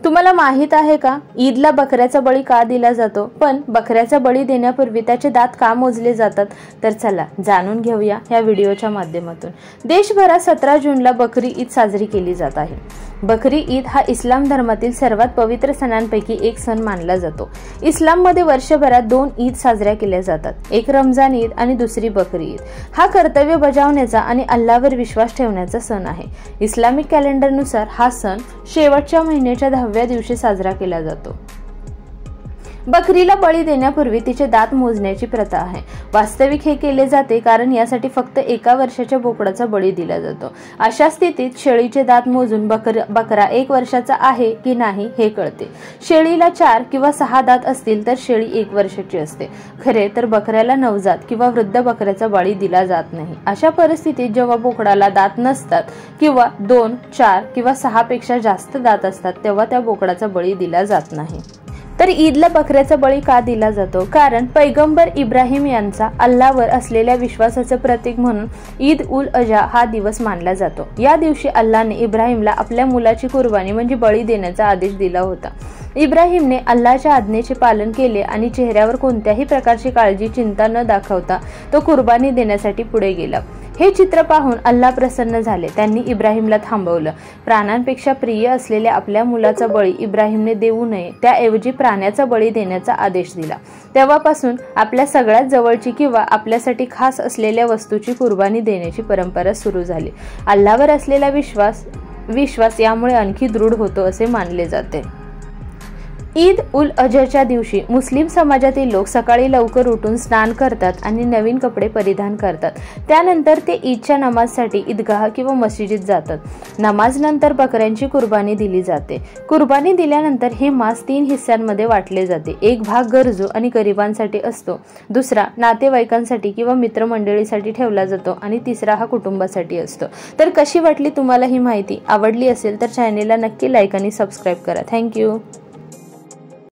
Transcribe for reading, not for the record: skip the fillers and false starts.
तुम्हाला माहित आहे का ईदला बकऱ्याचा बळी का दिला जातो, पण बकऱ्याचा बळी देण्यापूर्वी त्याचे दात का मोजले जातात? तर चला जाणून घेऊया या व्हिडिओच्या माध्यमातून। देशभरात 17 जूनला बकरी ईद साजरी केली जात आहे। बकरी ईद हा इस्लाम धर्मातील सर्वात पवित्र सणांपैकी एक सण मानला जातो। इस्लाममध्ये वर्षभरात 2 ईद साजऱ्या केल्या जातात, एक रमजान ईद आणि दुसरी बकरी ईद। हा कर्तव्य बजावण्याचा आणि अल्लाहवर विश्वास ठेवण्याचा सण आहे। इस्लामिक कॅलेंडरनुसार हा सण शेवटच्या महिन्याच्या 10व्या दिवशी साजरा केला जातो। बकरीला बळी देण्यापूर्वी तिचे दात मोजण्याची प्रथा आहे। वास्तविक हे केले जाते कारण यासाठी फक्त 1 वर्षाच्या बोकडाचा बळी दिला जातो। अशा स्थितीत शेळीचे दात मोजून बकरा 1 वर्षाचा आहे की नाही हे कळते। शेळीला 4 किंवा 6 दात असतील तर शेळी 1 वर्षाची असते। खरे तर बकऱ्याला नवजात किंवा वृद्ध बकऱ्याचा बळी दिला जात नाही। अशा परिस्थितीत जेव्हा बोकडाला दात नसतात किंवा 2, 4 किंवा 6 पेक्षा जास्त दात असतात तेव्हा त्या बोकडाचा बळी दिला जात नाही। तर ईदला बकऱ्याचा बळी का दिला जातो? कारण पैगंबर इब्राहिम यांचा अल्लाहवर असलेल्या विश्वासाचे प्रतीक म्हणून ईद उल अजहा हा दिवस मानला जातो। या दिवशी अल्लाहने इब्राहिमला आपल्या मुलाची कुर्बानी म्हणजे बळी देण्याचा आदेश दिला होता। इब्राहिमने अल्लाहच्या आज्ञेचे पालन केले आणि चेहऱ्यावर कोणत्याही प्रकारची काळजी चिंता न दाखवता तो कुर्बानी देण्यासाठी पुढे गेला। हे चित्र पाहून अल्लाह प्रसन्न झाले। त्यांनी इब्राहिमला थांबवलं। प्राणांपेक्षा प्रिय असलेल्या आपल्या मुलाचा बळी इब्राहिमने देऊ नये, त्याऐवजी प्राण्याचा बळी देण्याचा आदेश दिला। तेव्हापासून आपल्या सगळ्यात जवळची किंवा आपल्यासाठी खास असलेल्या वस्तूची कुर्बानी देण्याची परंपरा सुरू झाली। अल्लाहवर असलेला विश्वास यामुळे आणखी दृढ होतो असे मानले जाते। ईद उल अजहाच्या दिवशी मुस्लिम समाजातील लोक सकाळी लवकर उठून स्नान करतात आणि नवीन कपडे परिधान करतात। त्यानंतर ते ईदच्या नमाजसाठी ईदगाह किंवा मशिदीत जातात। नमाज नंतर बकऱ्यांची कुर्बानी दिली जाते। कुर्बानी दिल्यानंतर हे मांस 3 हिस्स्यांमध्ये वाटले जाते। एक भाग गरजू आणि गरिबांसाठी असतो, दुसरा नातेवाईकांसाठी किंवा मित्रमंडळीसाठी ठेवला जातो आणि तिसरा हा कुटुंबासाठी असतो। तर कशी वाटली तुम्हाला ही माहिती? आवडली असेल तर चॅनेलला नक्की लाईक आणि सबस्क्राईब करा। थँक्यू।